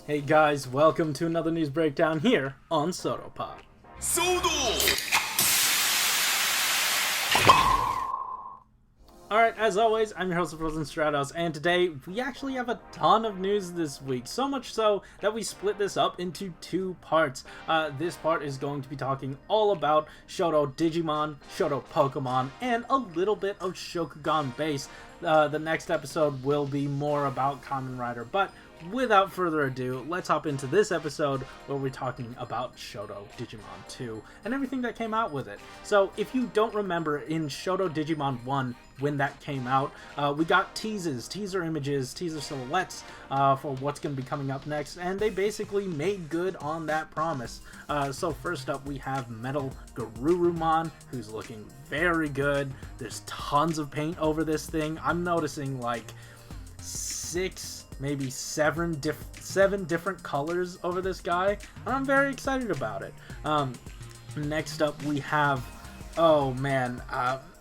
Hey guys, welcome to another news breakdown here on SHODO Pop. Alright, as always, I'm your host of Frozen Stratos, and today we actually have a ton of news this week. So much so that we split this up into two parts. This part is going to be talking all about SHODO Digimon, SHODO Pokemon, and a little bit of Shokugan Base. The next episode will be more about Kamen Rider, but without further ado, let's hop into this episode where we're talking about SHODO Digimon 2 and everything that came out with it. So if you don't remember, in SHODO Digimon 1, when that came out, we got teaser images, teaser silhouettes for what's going to be coming up next, and they basically made good on that promise. So first up, we have Metal Garurumon, who's looking very good. There's tons of paint over this thing. I'm noticing like 6, maybe 7 different colors over this guy, and I'm very excited about it. Next up, we have,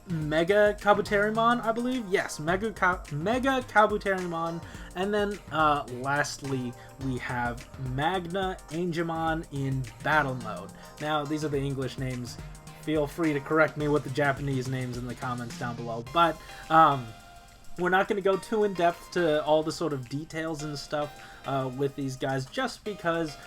Mega Kabuterimon, I believe. Yes, Mega Kabuterimon. And then lastly, we have Magna Angemon in battle mode. Now, these are the English names. Feel free to correct me with the Japanese names in the comments down below. But we're not going to go too in depth to all the sort of details and stuff with these guys, just because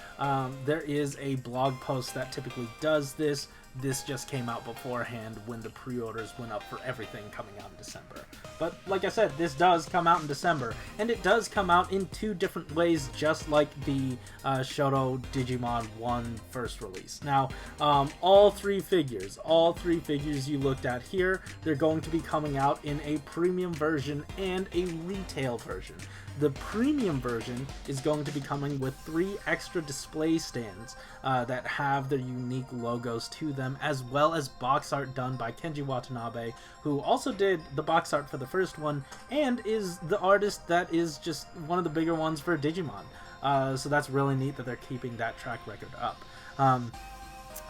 there is a blog post that typically does this. This just came out beforehand when the pre-orders went up for everything coming out in December. But like I said, this does come out in December, and it does come out in 2 different ways, just like the SHODO Digimon 1 first release. Now, all three figures you looked at here, they're going to be coming out in a premium version and a retail version. The premium version is going to be coming with 3 extra display stands that have their unique logos to them, as well as box art done by Kenji Watanabe, who also did the box art for the first one and is the artist that is just one of the bigger ones for Digimon. So that's really neat that they're keeping that track record up.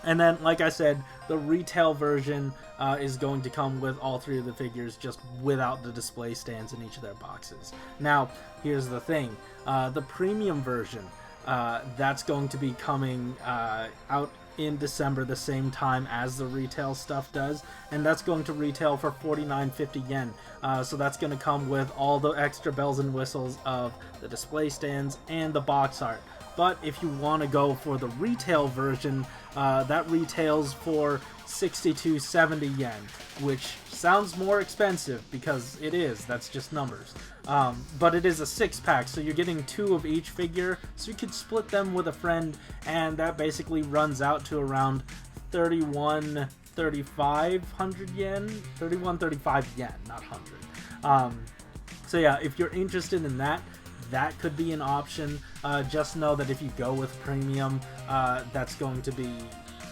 And then, like I said, the retail version is going to come with all 3 of the figures, just without the display stands in each of their boxes. Now, here's the thing. The premium version, that's going to be coming out in December, the same time as the retail stuff does, and that's going to retail for 49.50 yen. So that's going to come with all the extra bells and whistles of the display stands and the box art. But if you want to go for the retail version, that retails for 62.70 yen, which sounds more expensive because it is. That's just numbers. But it is a 6-pack, so you're getting 2 of each figure, so you could split them with a friend, and that basically runs out to around 3,500 yen? 31.35 yen, not 100. So yeah, if you're interested in that, that could be an option. Just know that if you go with premium, that's going to be,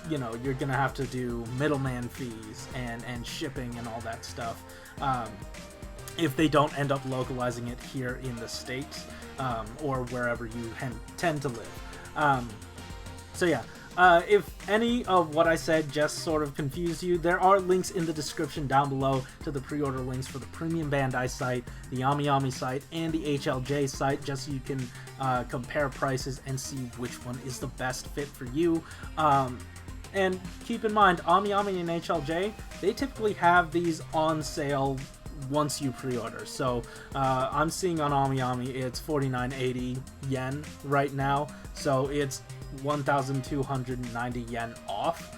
you're going to have to do middleman fees and shipping and all that stuff, if they don't end up localizing it here in the States, or wherever you tend to live. So yeah. If any of what I said just sort of confused you, there are links in the description down below to the pre-order links for the Premium Bandai site, the Ami site, and the HLJ site, just so you can compare prices and see which one is the best fit for you. And keep in mind, Ami and HLJ, they typically have these on sale once you pre-order. So I'm seeing on Ami it's 49.80 yen right now, so it's 1,290 yen off.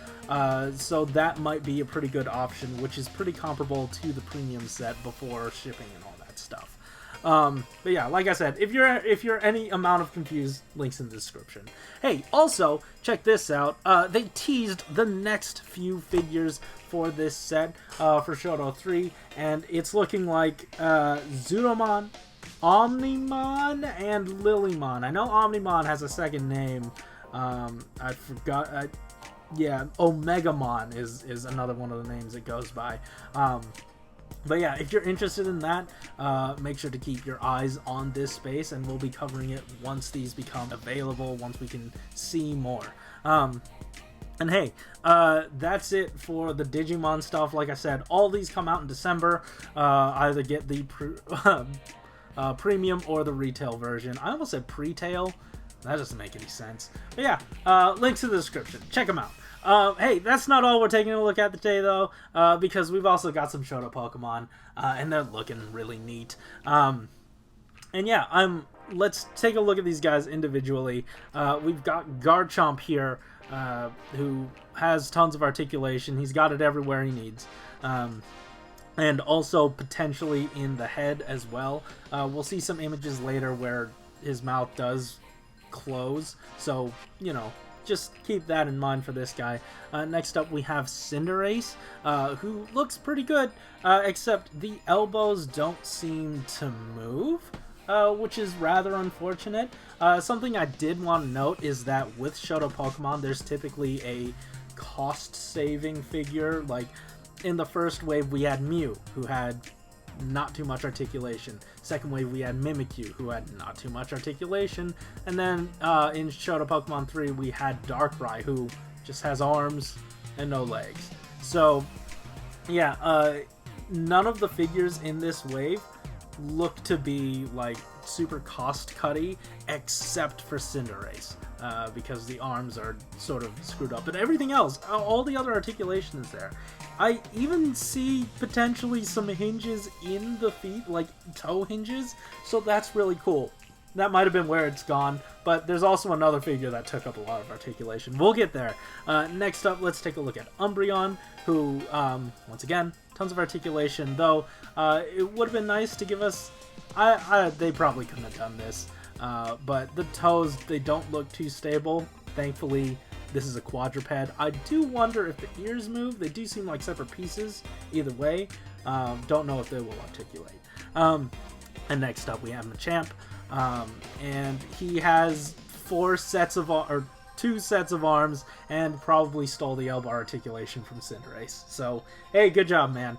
So that might be a pretty good option, which is pretty comparable to the premium set before shipping and all that stuff. But yeah, like I said, if you're any amount of confused, links in the description. Hey, also check this out. They teased the next few figures for this set for SHODO 3, and it's looking like Zuromon, Omnimon, and Lilymon. I know Omnimon has a second name. I forgot. Omegamon is another one of the names it goes by. But yeah, if you're interested in that, make sure to keep your eyes on this space, and we'll be covering it once these become available, once we can see more. And hey, that's it for the Digimon stuff. Like I said, all these come out in December. Either get the premium or the retail version. I almost said pre-tail. That doesn't make any sense. But yeah, links in the description. Check them out. Hey, that's not all we're taking a look at today, though, because we've also got some SHODO Pokemon, and they're looking really neat. And yeah, let's take a look at these guys individually. We've got Garchomp here, who has tons of articulation. He's got it everywhere he needs. And also potentially in the head as well. We'll see some images later where his mouth does close, so, you know, just keep that in mind for this guy. Next up we have Cinderace, who looks pretty good, except the elbows don't seem to move, which is rather unfortunate. Something I did want to note is that with SHODO Pokemon, there's typically a cost-saving figure. Like, in the first wave, we had Mew, who had not too much articulation. Second wave, we had Mimikyu, who had not too much articulation. And then in SHODO Pokemon 3, we had Darkrai, who just has arms and no legs. So, yeah, none of the figures in this wave look to be, like, super cost-cutty, except for Cinderace. Because the arms are sort of screwed up. But everything else, all the other articulation is there. I even see potentially some hinges in the feet, like toe hinges, so that's really cool. That might have been where it's gone, but there's also another figure that took up a lot of articulation. We'll get there. Next up, let's take a look at Umbreon, who, once again, tons of articulation, though it would have been nice to give us... they probably couldn't have done this. But the toes, they don't look too stable. Thankfully, this is a quadruped. I do wonder if the ears move. They do seem like separate pieces either way. Don't know if they will articulate. And next up we have Machamp. And he has two sets of arms and probably stole the elbow articulation from Cinderace. So, hey, good job, man.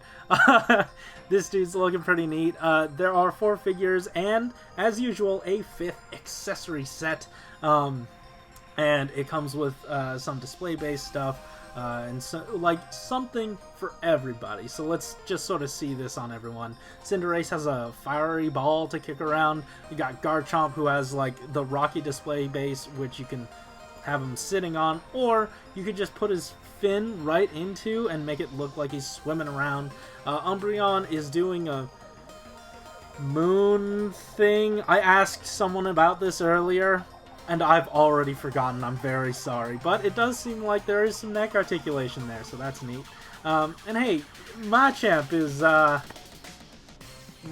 This dude's looking pretty neat. There are 4 figures and, as usual, a 5th accessory set. And it comes with some display-based stuff and so, like, something for everybody. So let's just sort of see this on everyone. Cinderace has a fiery ball to kick around. You got Garchomp, who has, like, the rocky display base, which you can have him sitting on, or you could just put his fin right into and make it look like he's swimming around. Umbreon is doing a moon thing. I asked someone about this earlier, and I've already forgotten. I'm very sorry, but it does seem like there is some neck articulation there, so that's neat. And hey, Machamp is,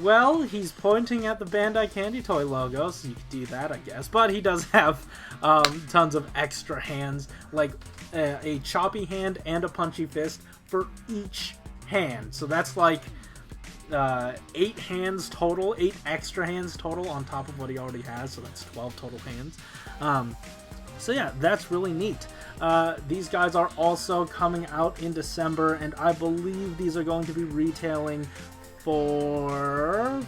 well, he's pointing at the Bandai Candy Toy logo, so you could do that, I guess. But he does have tons of extra hands, like a choppy hand and a punchy fist for each hand. So that's like 8 hands total, 8 extra hands total on top of what he already has, so that's 12 total hands. So yeah, that's really neat. These guys are also coming out in December, and I believe these are going to be retailing for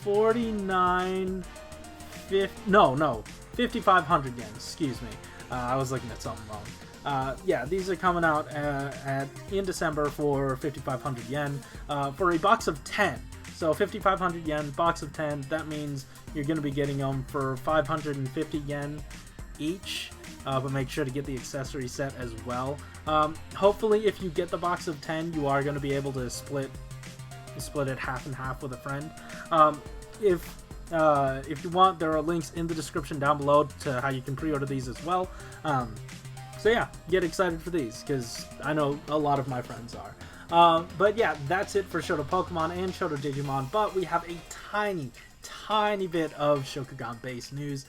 5,500 yen, excuse me. I was looking at something wrong. Yeah, these are coming out in December for 5,500 yen for a box of 10. So 5,500 yen, box of 10, that means you're going to be getting them for 550 yen each, but make sure to get the accessory set as well. Hopefully, if you get the box of 10, you are going to be able to split it half and half with a friend. If you want, there are links in the description down below to how you can pre-order these as well. So yeah, get excited for these, because I know a lot of my friends are. But yeah, that's it for SHODO Pokemon and SHODO Digimon, but we have a tiny bit of Shokugan Base news.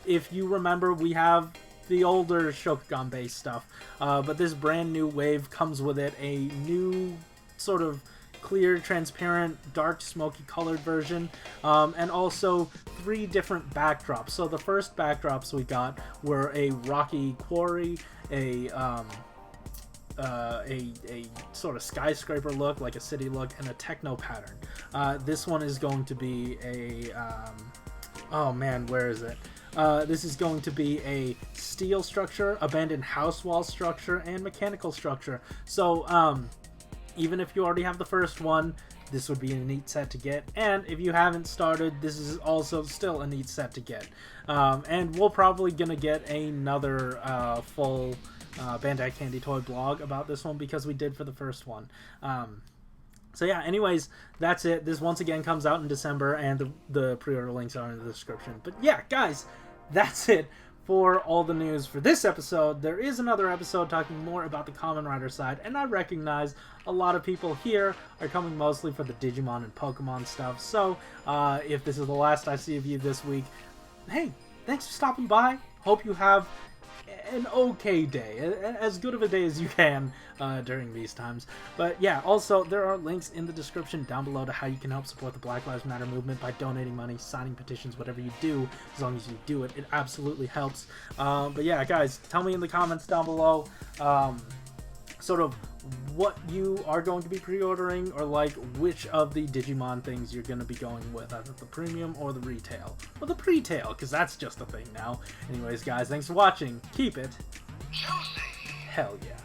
If you remember, we have the older Shokugan Base stuff, but this brand new wave comes with it, a new sort of clear, transparent, dark, smoky colored version, and also 3 different backdrops. So the first backdrops we got were a rocky quarry, a sort of skyscraper look, like a city look, and a techno pattern. This one is going to be a oh man, where is it? This is going to be a steel structure, abandoned house wall structure, and mechanical structure. So even if you already have the first one, this would be a neat set to get. And if you haven't started, this is also still a neat set to get. And we're probably gonna get another full Bandai Candy Toy blog about this one, because we did for the first one. So yeah, anyways, that's it. This once again comes out in December, and the pre-order links are in the description. But yeah, guys, that's it for all the news for this episode. There is another episode talking more about the Kamen Rider side, and I recognize a lot of people here are coming mostly for the Digimon and Pokemon stuff. So if this is the last I see of you this week, hey, thanks for stopping by. Hope you have an okay day, as good of a day as you can during these times. But yeah, also there are links in the description down below to how you can help support the Black Lives Matter movement by donating money, signing petitions, whatever you do. As long as you do it, it absolutely helps. But yeah, guys, tell me in the comments down below sort of what you are going to be pre-ordering, or like which of the Digimon things you're going to be going with, either the premium or the retail, or the pre-tail, because that's just a thing now. Anyways, guys, thanks for watching. Keep it juicy. Hell yeah.